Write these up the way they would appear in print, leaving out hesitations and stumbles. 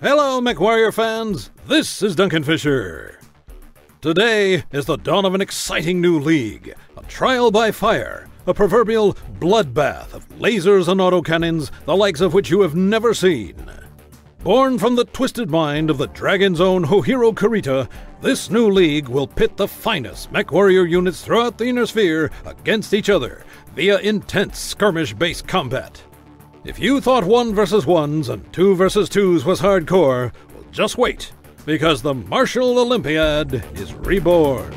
Hello, MechWarrior fans! This is Duncan Fisher. Today is the dawn of an exciting new league, a trial by fire, a proverbial bloodbath of lasers and autocannons, the likes of which you have never seen. Born from the twisted mind of the Dragon's own Hohiro Kurita, this new league will pit the finest MechWarrior units throughout the Inner Sphere against each other via intense skirmish-based combat. If you thought 1 vs 1s and 2 vs 2s was hardcore, well, just wait, because the Martial Olympiad is reborn.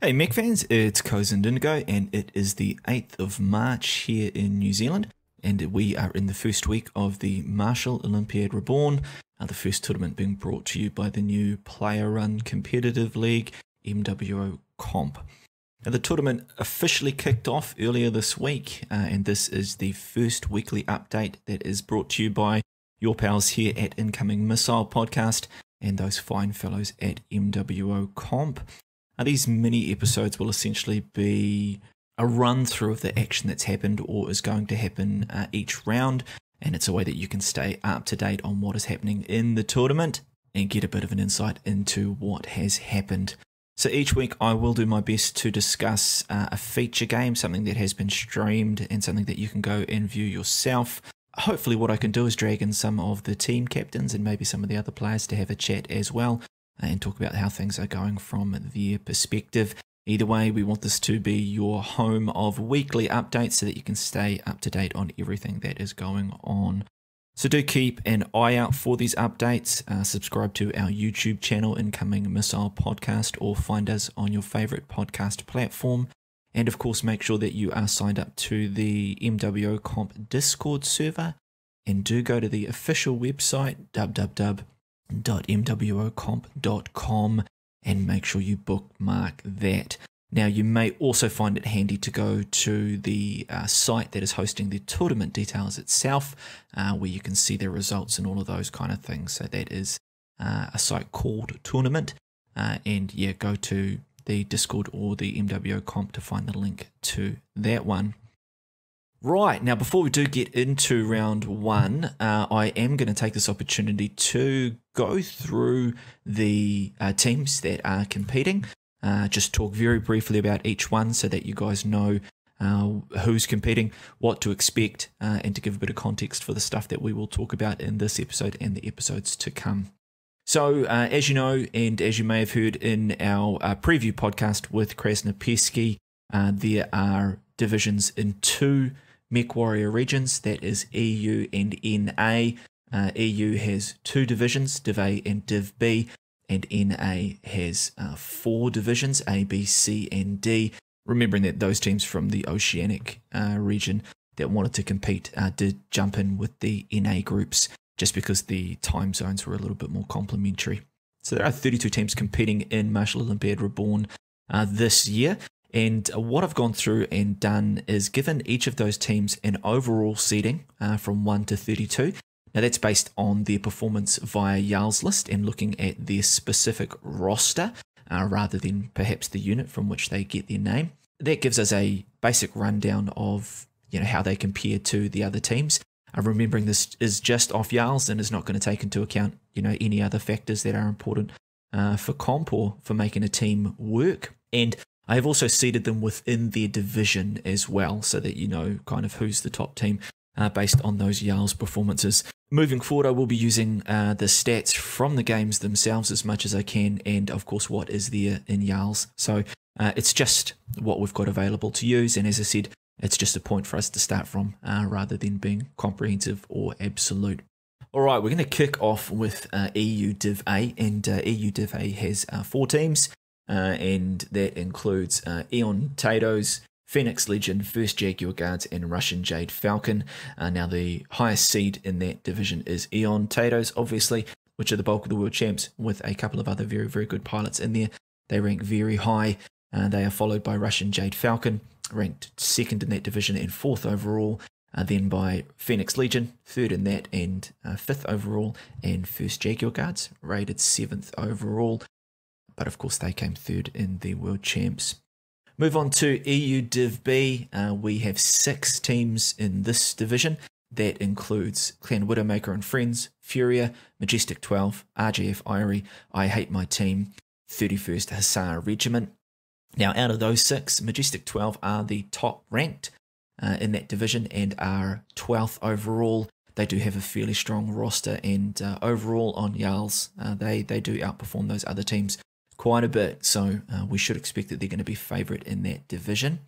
Hey Mech fans, it's Cozen Indigo and it is the 8th of March here in New Zealand, and we are in the first week of the Martial Olympiad Reborn, the first tournament being brought to you by the new player-run competitive league, MWO Comp. Now the tournament officially kicked off earlier this week, and this is the first weekly update that is brought to you by your pals here at Incoming Missile Podcast and those fine fellows at MWO Comp. These mini episodes will essentially be a run through of the action that's happened or is going to happen each round, and it's a way that you can stay up to date on what is happening in the tournament and get a bit of an insight into what has happened. So each week I will do my best to discuss a feature game, something that has been streamed and something that you can go and view yourself. Hopefully what I can do is drag in some of the team captains and maybe some of the other players to have a chat as well and talk about how things are going from their perspective. Either way, we want this to be your home of weekly updates so that you can stay up to date on everything that is going on. So do keep an eye out for these updates. Subscribe to our YouTube channel, Incoming Missile Podcast, or find us on your favorite podcast platform. And of course, make sure that you are signed up to the MWO Comp Discord server. And do go to the official website, www.mwocomp.com, and make sure you bookmark that. Now you may also find it handy to go to the site that is hosting the tournament details itself, where you can see the results and all of those kind of things. So that is a site called Tournament, and yeah, go to the Discord or the MWO Comp to find the link to that one. Right, now before we do get into round one, I am going to take this opportunity to go through the teams that are competing, just talk very briefly about each one so that you guys know who's competing, what to expect, and to give a bit of context for the stuff that we will talk about in this episode and the episodes to come. So, as you know, and as you may have heard in our preview podcast with Krasnopesky, there are divisions in 2 MechWarrior regions, that is EU and NA. EU has 2 divisions, Div A and Div B, and NA has 4 divisions, A, B, C, and D. Remembering that those teams from the Oceanic region that wanted to compete did jump in with the NA groups, just because the time zones were a little bit more complementary. So there are 32 teams competing in Martial Olympiad Reborn this year. And what I've gone through and done is given each of those teams an overall seeding from 1 to 32. Now that's based on their performance via Jarl's list and looking at their specific roster rather than perhaps the unit from which they get their name. That gives us a basic rundown of how they compare to the other teams. Remembering this is just off Jarl's and is not going to take into account any other factors that are important for comp or for making a team work. And I have also seeded them within their division as well, so that you know kind of who's the top team based on those Jarl's performances. Moving forward, I will be using the stats from the games themselves as much as I can, and of course what is there in Jarl's. So it's just what we've got available to use, and as I said, it's just a point for us to start from rather than being comprehensive or absolute. Alright, we're going to kick off with EU Div A, and EU Div A has 4 teams. And that includes Eon Tatos, Phoenix Legion, 1st Jaguar Guards, and Russian Jade Falcon. Now the highest seed in that division is Eon Tatos, obviously, which are the bulk of the world champs, with a couple of other very, very good pilots in there. They rank very high. They are followed by Russian Jade Falcon, ranked 2nd in that division and 4th overall. Then by Phoenix Legion, 3rd in that and 5th overall. And 1st Jaguar Guards, rated 7th overall. but of course they came third in the World Champs. Move on to EU Div B. We have 6 teams in this division. That includes Clan Widowmaker and Friends, Furia, Majestic 12, RGF Irie, I Hate My Team, 31st Hussar Regiment. Now, out of those 6, Majestic 12 are the top ranked in that division and are 12th overall. They do have a fairly strong roster, and overall on Jarls, they do outperform those other teams quite a bit. So we should expect that they're going to be favourite in that division.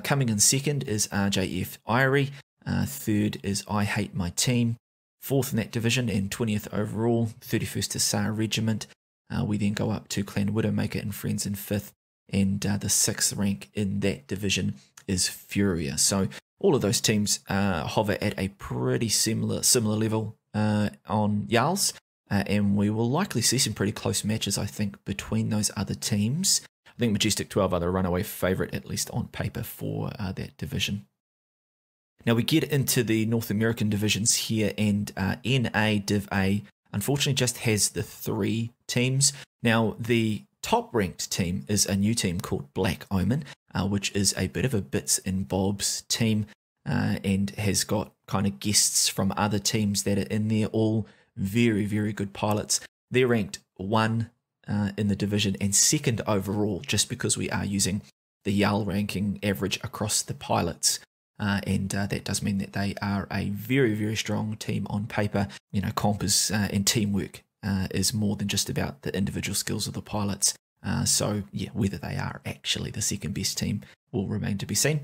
Coming in second is RJF Irie. Third is I Hate My Team. Fourth in that division and 20th overall, 31st Hussar Regiment. We then go up to Clan Widowmaker and Friends in 5th. And the 6th rank in that division is Furia. So all of those teams hover at a pretty similar level on Jarls. And we will likely see some pretty close matches, I think, between those other teams. I think Majestic 12 are the runaway favourite, at least on paper, for that division. Now we get into the North American divisions here, and NA Div A unfortunately just has the 3 teams. Now the top ranked team is a new team called Black Omen, which is a bit of a bits and bobs team and has got kind of guests from other teams that are in there, all very, very good pilots. They're ranked 1 in the division and 2nd overall, just because we are using the Jarl ranking average across the pilots. And that does mean that they are a very, very strong team on paper. You know, comp is, and teamwork is more than just about the individual skills of the pilots. So, yeah, whether they are actually the second best team will remain to be seen.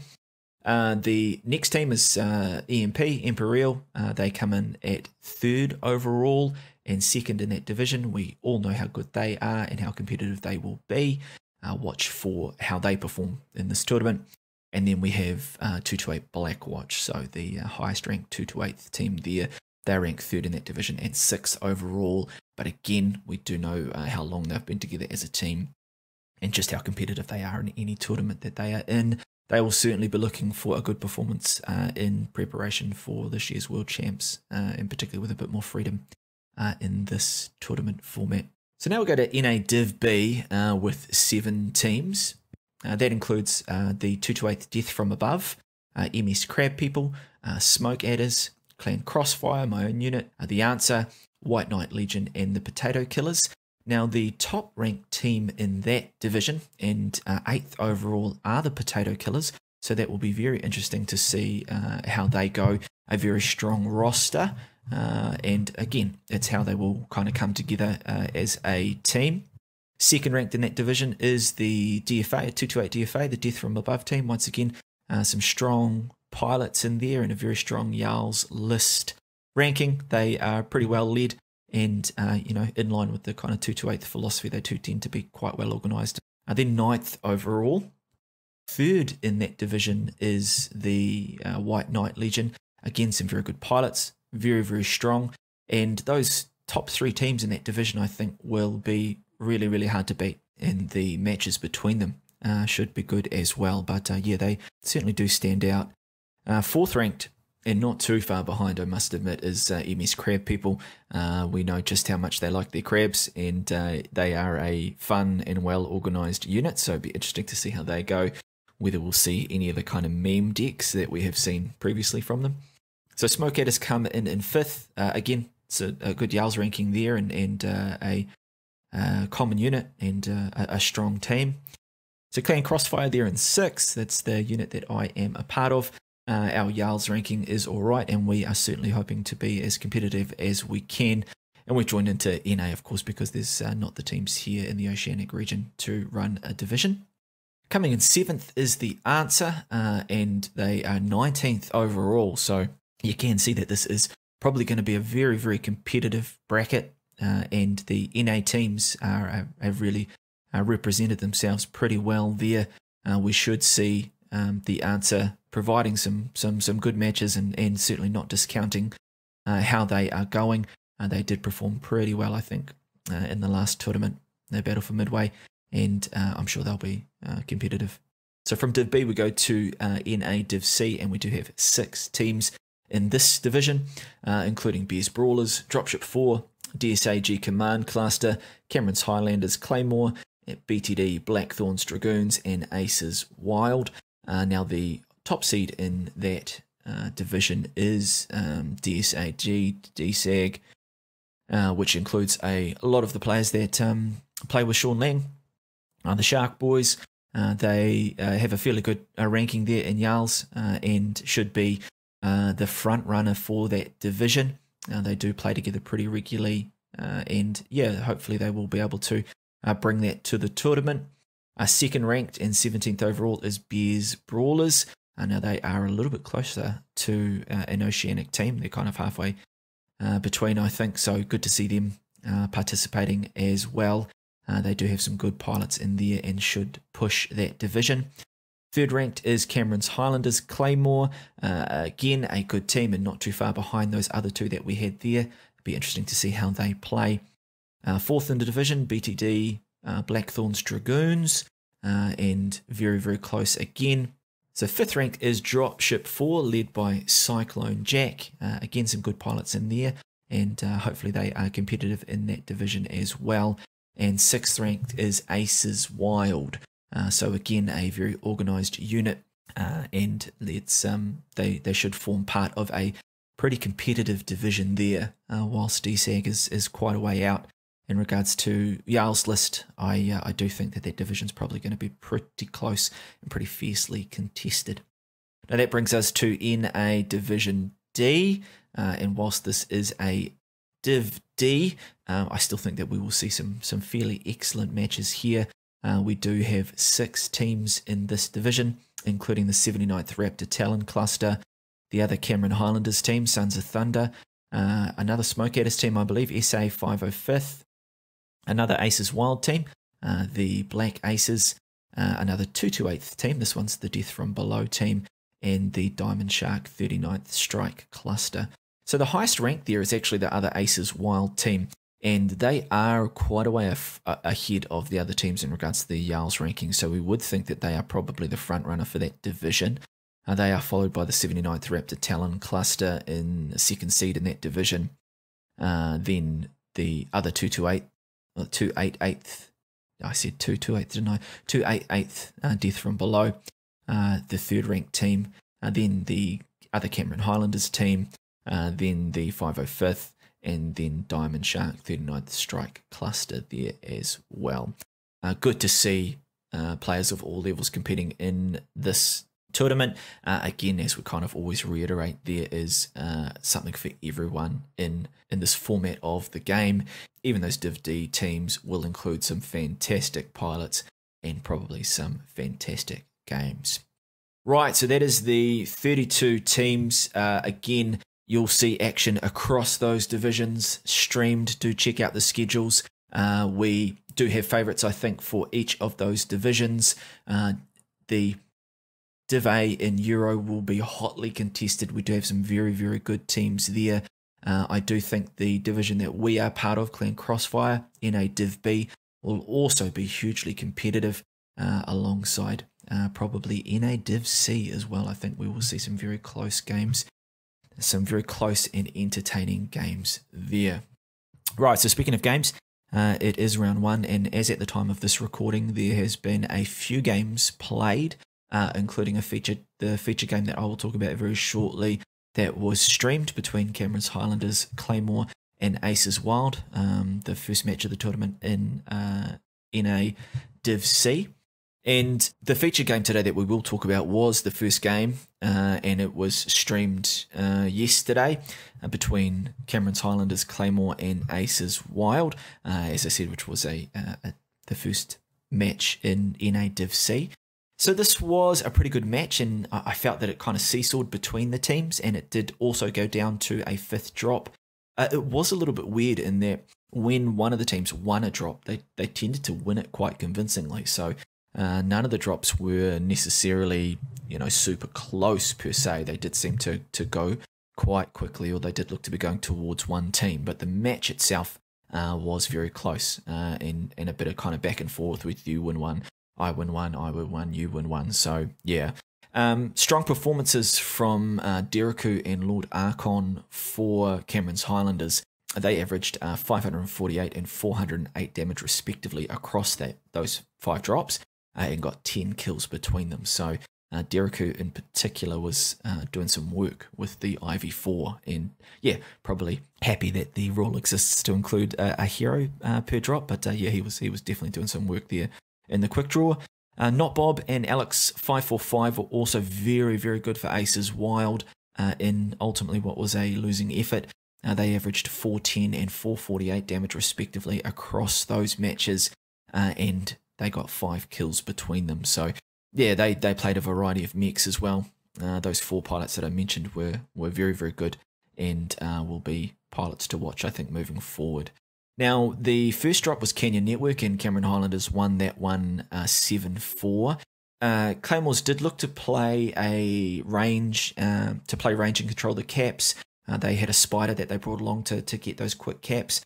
The next team is EMP, Imperial. They come in at 3rd overall and 2nd in that division. We all know how good they are and how competitive they will be. Watch for how they perform in this tournament. And then we have 228 Blackwatch, so the highest ranked 2 to 8th team there. They're ranked 3rd in that division and 6th overall. But again, we do know how long they've been together as a team and just how competitive they are in any tournament that they are in. They will certainly be looking for a good performance in preparation for this year's World Champs, and particularly with a bit more freedom in this tournament format. So now we'll go to NA Div B with 7 teams. That includes the 2 to 8th Death from Above, MS Crab People, Smoke Adders, Clan Crossfire, my own unit, The Answer, White Knight Legion, and the Potato Killers. Now, the top ranked team in that division and 8th overall are the Potato Killers, so that will be very interesting to see how they go. A very strong roster, and again, it's how they will kind of come together as a team. Second ranked in that division is the DFA, a 2 to 8 DFA, the Death from Above team. Once again, some strong pilots in there and a very strong Jarls list ranking. They are pretty well led and, in line with the kind of 2 to 8th philosophy. They do tend to be quite well organised. Then 9th overall. Third in that division is the White Knight Legion. Again, some very good pilots, very, very strong. And those top 3 teams in that division, I think, will be really, really hard to beat, and the matches between them should be good as well. But yeah, they certainly do stand out. 4th ranked, and not too far behind, I must admit, is MS Crab People. We know just how much they like their crabs, and they are a fun and well organised unit, so it'll be interesting to see how they go, whether we'll see any of the kind of meme decks that we have seen previously from them. So Smoke Adders come in 5th. Again, it's a good Jarls ranking there, and a common unit and a strong team. So Clan Crossfire there in 6th. That's the unit that I am a part of. Our Jarls ranking is all right, and we are certainly hoping to be as competitive as we can. And we've joined into NA, of course, because there's not the teams here in the Oceanic region to run a division. Coming in 7th is the Answer, and they are 19th overall. So you can see that this is probably going to be a very, very competitive bracket. And the NA teams have really represented themselves pretty well there. We should see the Answer providing some good matches and certainly not discounting how they are going. They did perform pretty well, I think, in the last tournament, the Battle for Midway, and I'm sure they'll be competitive. So from Div B we go to NA Div C, and we do have 6 teams in this division, including Bears Brawlers, Dropship 4, DSAG Command Cluster, Camerons Highlanders, Claymore, BTD Blackthorns Dragoons, and Aces Wild. Now the top seed in that division is DSAG, DSAG, which includes a lot of the players that play with Sean Lang. The Shark Boys, they have a fairly good ranking there in Jarls and should be the front runner for that division. They do play together pretty regularly, and yeah, hopefully they will be able to bring that to the tournament. Second ranked and 17th overall is Bears Brawlers. Now they are a little bit closer to an Oceanic team. They're kind of halfway between, I think, so good to see them participating as well. They do have some good pilots in there and should push that division. Third ranked is Camerons Highlanders, Claymore. Again, a good team and not too far behind those other two that we had there. It'll be interesting to see how they play. Fourth in the division, BTD Blackthorns Dragoons, and very, very close again. So fifth ranked is Dropship 4, led by Cyclone Jack. Again, some good pilots in there, and hopefully they are competitive in that division as well. And sixth ranked is Aces Wild. So again, a very organised unit, and let's they should form part of a pretty competitive division there. Whilst DSAG is quite a way out in regards to Jarl's list, I do think that division's probably going to be pretty close and pretty fiercely contested. Now that brings us to NA Division D, and whilst this is a Div D, I still think that we will see some fairly excellent matches here. We do have 6 teams in this division, including the 79th Raptor Talon cluster, the other Cameron Highlanders team, Sons of Thunder, another Smoke Adders team, I believe, SA 505th, another Aces Wild team, the Black Aces, another 228th team, this one's the Death from Below team, and the Diamond Shark 39th Strike cluster. So the highest rank there is actually the other Aces Wild team, and they are quite a way ahead of the other teams in regards to the Jarls ranking, so we would think that they are probably the front runner for that division. They are followed by the 79th Raptor Talon cluster in the second seed in that division. Then the other 288th, I said 228th, didn't I? 288th Death from Below, the third ranked team. Then the other Cameron Highlanders team, then the 505th, and then Diamond Shark 39th Strike cluster there as well. Good to see players of all levels competing in this tournament. Again, as we kind of always reiterate, there is something for everyone in this format of the game. Even those Div D teams will include some fantastic pilots and probably some fantastic games. Right, so that is the 32 teams. Again, you'll see action across those divisions streamed. Do check out the schedules. We do have favourites, I think, for each of those divisions. The Div A in Euro will be hotly contested. We do have some very, very good teams there. I do think the division that we are part of, Clan Crossfire, NA Div B, will also be hugely competitive alongside probably NA Div C as well. I think we will see some very close games, some very close and entertaining games there. Right, so speaking of games, it is round 1, and as at the time of this recording, there has been a few games played, including the feature game that I will talk about very shortly, that was streamed between Camerons Highlanders, Claymore and Aces Wild, the first match of the tournament in NA Div C. And the feature game today that we will talk about was the first game, and it was streamed yesterday between Camerons Highlanders, Claymore and Aces Wild, as I said, which was the first match in NA Div C. So this was a pretty good match, and I felt that it kind of seesawed between the teams, and it did also go down to a 5th drop. It was a little bit weird in that when one of the teams won a drop, they tended to win it quite convincingly. So none of the drops were necessarily, super close per se. They did seem to go quite quickly, or they did look to be going towards one team. But the match itself was very close, and a bit of kind of back and forth with you win one, I win one, I win one, you win one. So yeah, strong performances from Deriku and Lord Archon for Camerons Highlanders. they averaged 548 and 408 damage respectively across those 5 drops, and got 10 kills between them. So Dereku in particular was doing some work with the IV4, and yeah, probably happy that the rule exists to include a hero per drop. But yeah, he was definitely doing some work there in the quick draw. Not Bob and Alex 545 were also very, very good for Aces Wild in ultimately what was a losing effort. They averaged 410 and 448 damage respectively across those matches, and they got 5 kills between them. So yeah, they played a variety of mechs as well. Those 4 pilots that I mentioned were very, very good, and will be pilots to watch, I think, moving forward. Now, the first drop was Canyon Network, and Cameron Highlanders won that one 7-4. Claymores did look to play a range, and control the caps. They had a spider that they brought along to get those quick caps.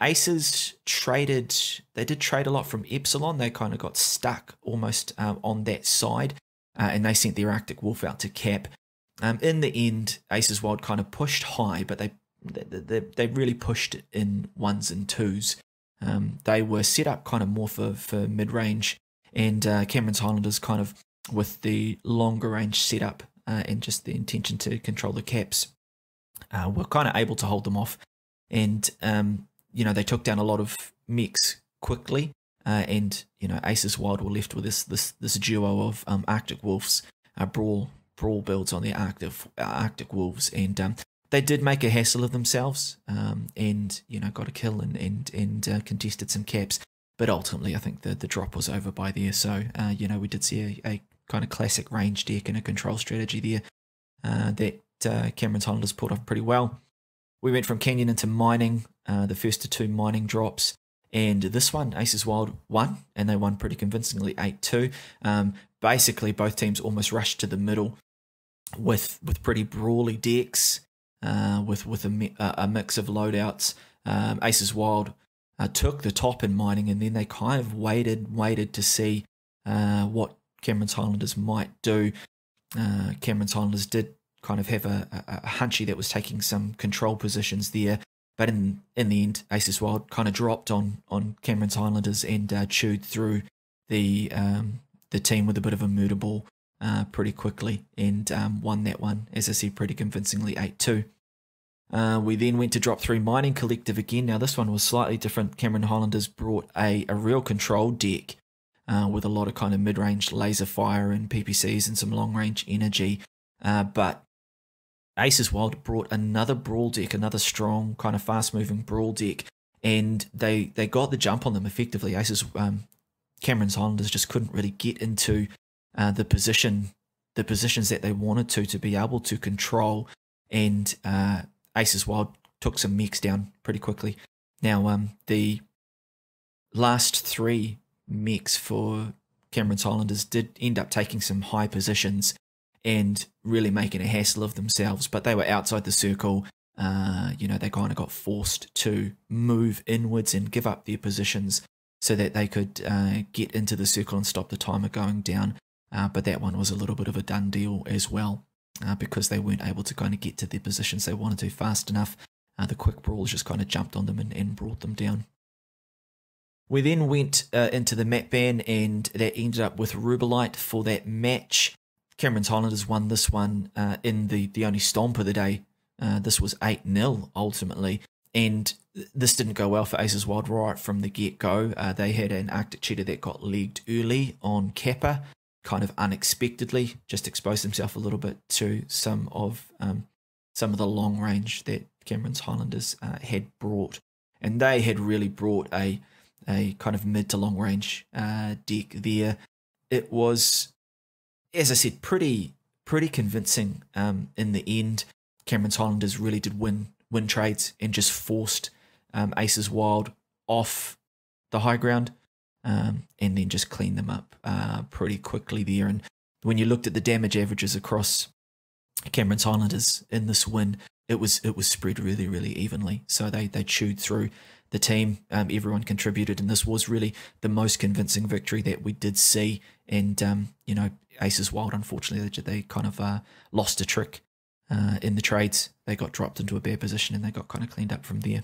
Aces did trade a lot from Epsilon. They kind of got stuck almost on that side, and they sent their Arctic Wolf out to cap. In the end, Aces Wild kind of pushed high, but they really pushed it in 1s and 2s. They were set up kind of more for mid-range, and Camerons Highlanders kind of with the longer range setup and just the intention to control the caps were kind of able to hold them off. And they took down a lot of mechs quickly, and Aces Wild were left with this duo of Arctic Wolves, brawl builds on the Arctic Wolves, and they did make a hassle of themselves, and got a kill and contested some caps, but ultimately I think the drop was over by there. So we did see a kind of classic range deck and a control strategy there that Camerons Highlanders pulled off pretty well. We went from Canyon into mining, the first of 2 mining drops, and this one Aces Wild won, and they won pretty convincingly 8-2. Basically both teams almost rushed to the middle with pretty brawly decks, with a mix of loadouts. Aces Wild took the top in mining, and then they kind of waited to see what Camerons Highlanders might do. Camerons Highlanders did kind of have a hunchy that was taking some control positions there, but in the end, Aces Wild kind of dropped on Camerons Highlanders and chewed through the team with a bit of a murder ball pretty quickly, and won that one, as I said, pretty convincingly 8-2. We then went to drop 3 mining collective again. Now this one was slightly different. Cameron Highlanders brought a real control deck with a lot of kind of mid-range laser fire and PPCs and some long-range energy, but Aces Wild brought another brawl deck, another strong kind of fast-moving brawl deck, and they got the jump on them effectively. Camerons Highlanders just couldn't really get into the positions that they wanted to be able to control, and Aces Wild took some mechs down pretty quickly. Now, the last 3 mechs for Camerons Highlanders did end up taking some high positions and really making a hassle of themselves, but they were outside the circle. They kind of got forced to move inwards and give up their positions so that they could get into the circle and stop the timer going down. But that one was a little bit of a done deal as well, because they weren't able to kind of get to their positions they wanted to fast enough. The quick brawls just kind of jumped on them and brought them down. We then went into the map ban, and that ended up with Rubelite for that match. Camerons Highlanders won this one in the only stomp of the day. This was 8-0 ultimately, and this didn't go well for Aces Wild right from the get-go. They had an Arctic Cheetah that got legged early on Kappa, kind of unexpectedly, just exposed himself a little bit to some of the long range that Camerons Highlanders had brought, and they had really brought a kind of mid to long range deck there. It was, as I said, pretty convincing in the end. Camerons Highlanders really did win trades and just forced Aces Wild off the high ground, and then just cleaned them up pretty quickly there. And when you looked at the damage averages across Camerons Highlanders in this win, it was spread really, really evenly. So they chewed through the team. Everyone contributed, and this was really the most convincing victory that we did see. And Aces Wild, unfortunately, they kind of lost a trick in the trades. They got dropped into a bare position and they got kind of cleaned up from there.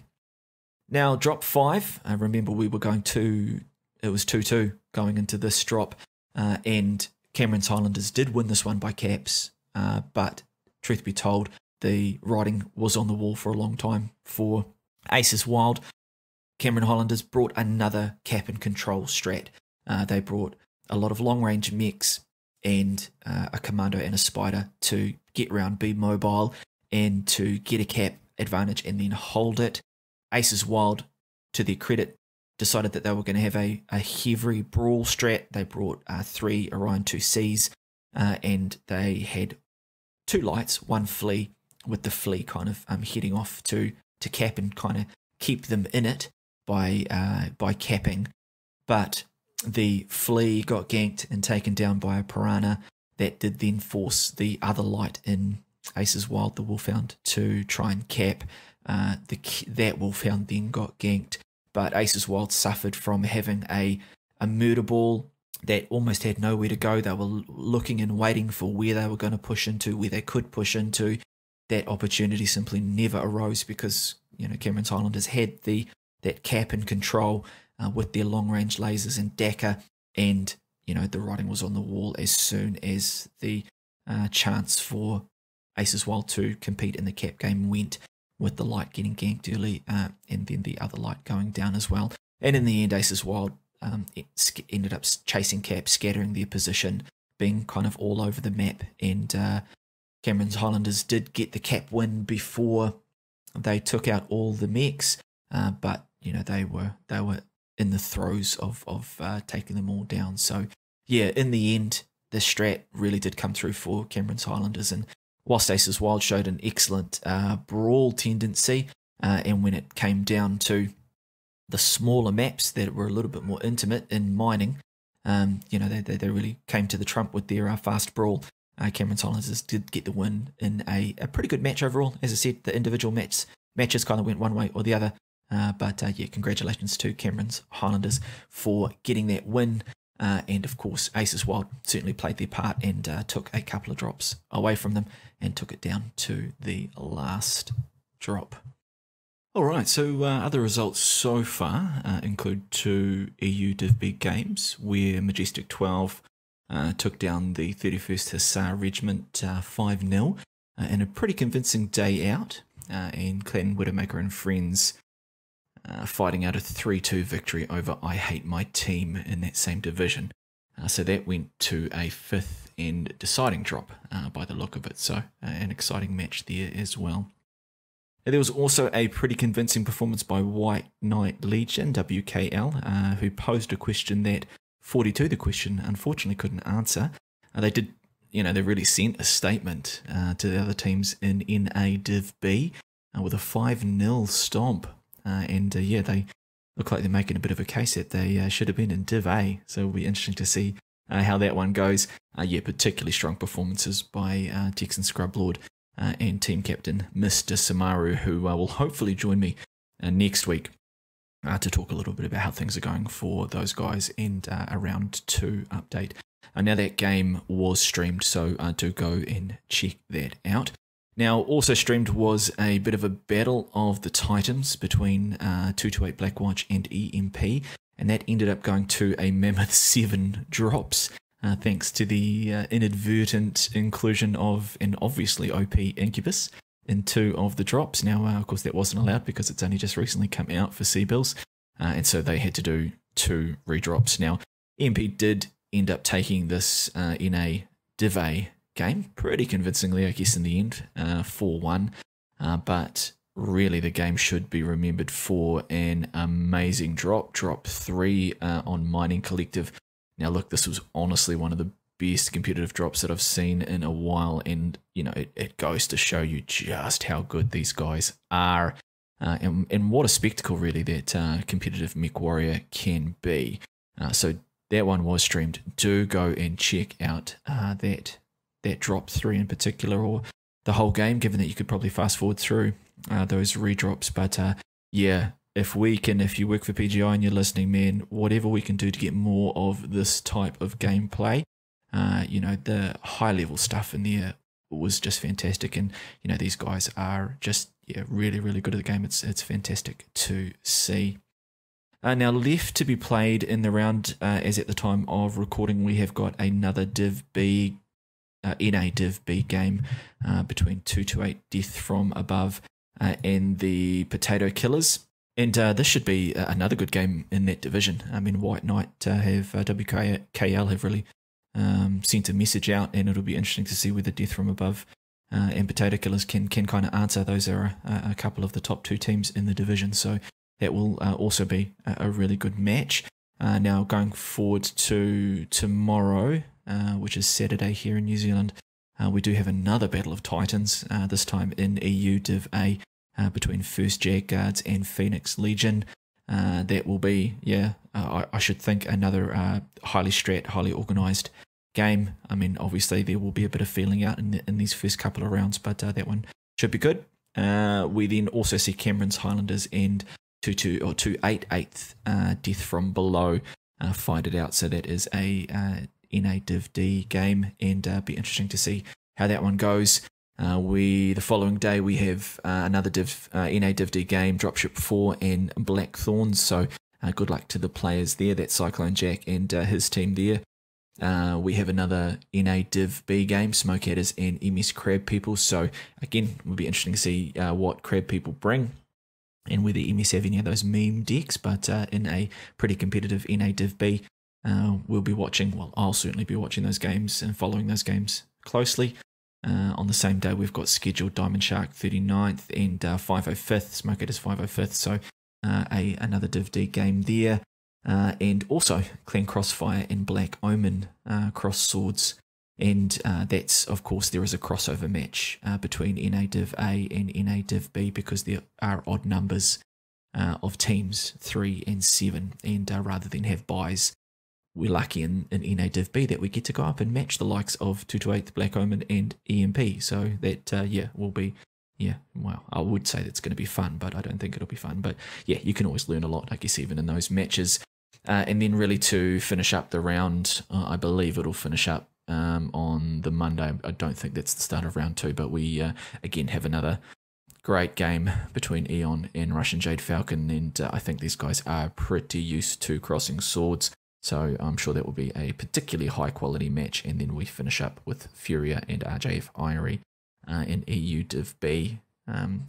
Now, drop 5, remember we were going to, it was 2-2 going into this drop, and Camerons Highlanders did win this one by caps, but truth be told, the writing was on the wall for a long time for Aces Wild. Cameron Highlanders brought another cap and control strat. They brought a lot of long-range mechs and a commando and a spider to get around, be mobile, and to get a cap advantage and then hold it. Aces Wild, to their credit, decided that they were going to have a heavy brawl strat. They brought 3 Orion 2Cs, and they had 2 lights, 1 flea, with the flea kind of heading off to cap and kind of keep them in it by capping. But the flea got ganked and taken down by a piranha. That did then force the other light in Aces Wild, the Wolfhound, to try and cap. That Wolfhound then got ganked, but Aces Wild suffered from having a murder ball that almost had nowhere to go. They were looking and waiting for where they were going to push into, where they could push into. That opportunity simply never arose because, you know, Camerons Highlanders had that cap and control with their long-range lasers and Dakar, and, you know, the writing was on the wall as soon as the chance for Aces Wild to compete in the cap game went, with the light getting ganked early and then the other light going down as well. And in the end, Aces Wild ended up chasing cap, scattering their position, being kind of all over the map, and Camerons Highlanders did get the cap win before they took out all the mechs, but, you know, they were in the throes of taking them all down. So yeah, in the end, the strat really did come through for Camerons Highlanders, and whilst Aces Wild showed an excellent brawl tendency, and when it came down to the smaller maps that were a little bit more intimate in mining, you know, they really came to the trump with their fast brawl. Camerons Highlanders did get the win in a pretty good match overall. As I said, the individual matches kind of went one way or the other, but yeah, congratulations to Camerons Highlanders for getting that win. And of course, Aces Wild certainly played their part and took a couple of drops away from them and took it down to the last drop. All right, so other results so far include 2 EU Div B games where Majestic 12 took down the 31st Hussar Regiment 5-0 in a pretty convincing day out, and Clan Widowmaker and Friends fighting out a 3-2 victory over I Hate My Team in that same division. So that went to a 5th and deciding drop by the look of it. So an exciting match there as well. There was also a pretty convincing performance by White Knight Legion, WKL, who posed a question that 42, the question, unfortunately couldn't answer. They did, you know, they really sent a statement to the other teams in NA Div B with a 5-0 stomp. And yeah, they look like they're making a bit of a case that they should have been in Div A. So it'll be interesting to see how that one goes. Yeah, particularly strong performances by Texan Scrublord and team captain Mr. Samaru, who will hopefully join me next week to talk a little bit about how things are going for those guys and a round 2 update. Now that game was streamed, so do go and check that out. Now, also streamed was a bit of a battle of the Titans between 228 Blackwatch and EMP, and that ended up going to a mammoth 7 drops, thanks to the inadvertent inclusion of an obviously OP Incubus in 2 of the drops. Now, of course, that wasn't allowed because it's only just recently come out for C-Bills, and so they had to do 2 redrops. Now, EMP did end up taking this in a Div A game pretty convincingly, I guess, in the end, 4-1, but really the game should be remembered for an amazing drop 3 on Mining Collective. Now look, this was honestly one of the best competitive drops that I've seen in a while, and you know, it goes to show you just how good these guys are, and what a spectacle really that competitive mech warrior can be. So that one was streamed. Do go and check out that drop 3 in particular, or the whole game, given that you could probably fast forward through those redrops. But yeah, if you work for PGI and you're listening, man, whatever we can do to get more of this type of gameplay, you know, the high level stuff in there was just fantastic. And these guys are just really, really good at the game. It's fantastic to see. Now left to be played in the round, as at the time of recording, we have got another Div B, NA Div B game between 228 Death from Above and the Potato Killers. And this should be another good game in that division. I mean, White Knight have WKL have really sent a message out, and it'll be interesting to see whether Death from Above and Potato Killers can kind of answer. Those are a couple of the top 2 teams in the division, so that will also be a really good match. Now going forward to tomorrow, which is Saturday here in New Zealand, we do have another Battle of Titans, this time in EU Div A, between First Jag Guards and Phoenix Legion. That will be, I should think, another highly strat, highly organised game. I mean, obviously there will be a bit of feeling out in these first couple of rounds, but that one should be good. We then also see Camerons Highlanders and 288th Death from Below fight it out. So that is a NA Div D game, and be interesting to see how that one goes. The following day we have another NA Div D game, Dropship 4 and Blackthorns. So good luck to the players there. That's Cyclone Jack and his team there. We have another NA Div B game, Smokeatters and MS Crab People. So again, it will be interesting to see what Crab People bring, and whether MS have any of those meme decks. But in a pretty competitive NA Div B, we'll be watching, well, I'll certainly be watching those games and following those games closely. On the same day, we've got scheduled Diamond Shark 39th and 505th, Smokeatters 505th, so another Div D game there. And also Clan Crossfire and Black Omen Cross Swords. And that's, of course, there is a crossover match between NA Div A and NA Div B, because there are odd numbers of teams, 3 and 7, and rather than have buys, we're lucky in NA Div B that we get to go up and match the likes of 228, Black Omen and EMP. So that, will be, well, I would say that's going to be fun, but I don't think it'll be fun. But yeah, you can always learn a lot, I guess, even in those matches. And then really to finish up the round, I believe it'll finish up on the Monday. I don't think that's the start of round 2, but we, again, have another great game between Eon and Russian Jade Falcon, and I think these guys are pretty used to crossing swords. So I'm sure that will be a particularly high quality match. And then we finish up with Furia and RJF Irie in EU Div B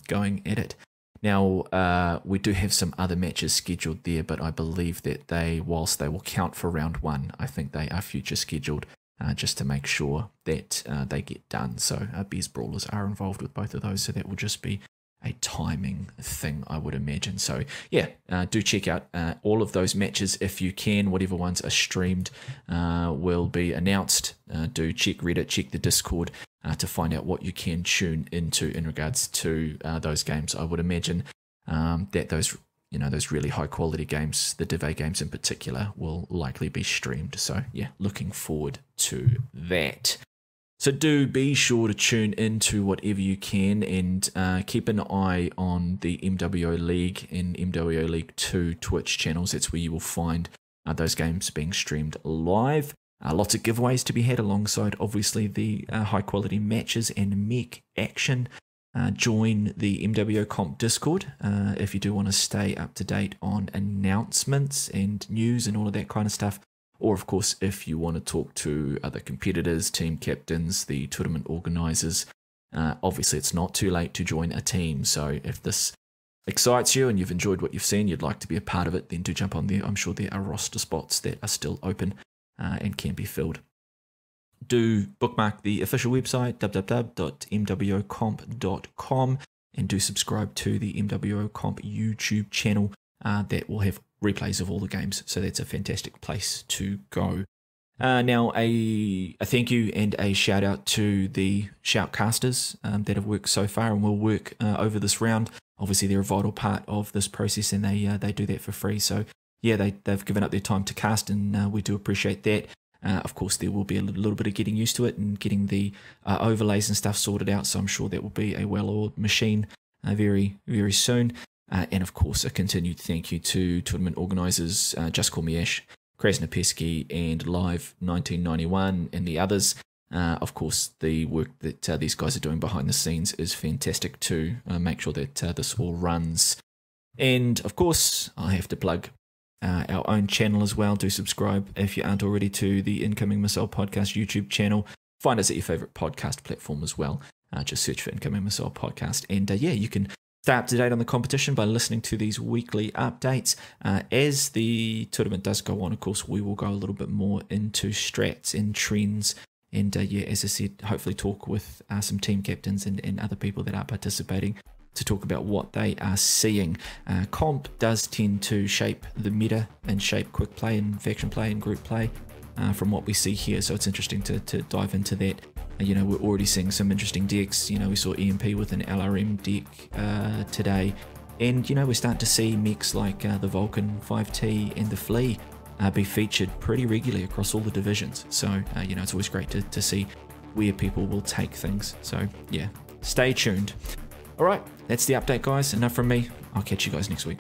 going at it. Now, we do have some other matches scheduled there, but I believe that whilst they will count for round 1, I think they are future scheduled just to make sure that they get done. So Bears Brawlers are involved with both of those, so that will just be a timing thing, I would imagine. So yeah, do check out all of those matches if you can. Whatever ones are streamed will be announced. Do check Reddit, check the Discord to find out what you can tune into in regards to those games. I would imagine that those really high quality games, the Div A games in particular, will likely be streamed. So yeah, looking forward to that. So do be sure to tune into whatever you can, and keep an eye on the MWO League and MWO League 2 Twitch channels. That's where you will find those games being streamed live. Lots of giveaways to be had alongside, obviously, the high quality matches and mech action. Join the MWO Comp Discord if you do want to stay up to date on announcements and news and all of that kind of stuff. Or, of course, if you want to talk to other competitors, team captains, the tournament organisers, obviously it's not too late to join a team. So if this excites you and you've enjoyed what you've seen, you'd like to be a part of it, then do jump on there. I'm sure there are roster spots that are still open and can be filled. Do bookmark the official website, www.mwocomp.com, and do subscribe to the MWO Comp YouTube channel that will have replays of all the games, so that's a fantastic place to go. Now, a thank you and a shout out to the shoutcasters that have worked so far and will work over this round. Obviously, they're a vital part of this process, and they do that for free. So yeah, they've given up their time to cast, and we do appreciate that. Of course, there will be a little bit of getting used to it and getting the overlays and stuff sorted out. So I'm sure that will be a well-oiled machine very, very soon. And of course, a continued thank you to tournament organisers Just Call Me Ash, Krasnopesky, and Live 1991, and the others Of course, the work that these guys are doing behind the scenes is fantastic too. Make sure that this all runs. And of course, I have to plug our own channel as well. Do subscribe if you aren't already to the Incoming Missile Podcast YouTube channel. Find us at your favourite podcast platform as well. Just search for Incoming Missile Podcast. And you can stay up to date on the competition by listening to these weekly updates. As the tournament does go on, of course, we will go a little bit more into strats and trends. And as I said, hopefully talk with some team captains and other people that are participating to talk about what they are seeing. Comp does tend to shape the meta and shape quick play and faction play and group play from what we see here. So it's interesting to dive into that. We're already seeing some interesting decks. We saw EMP with an LRM deck today. And, we're starting to see mechs like the Vulcan 5T and the Flea be featured pretty regularly across all the divisions. So, it's always great to see where people will take things. So, stay tuned. All right, that's the update, guys. Enough from me. I'll catch you guys next week.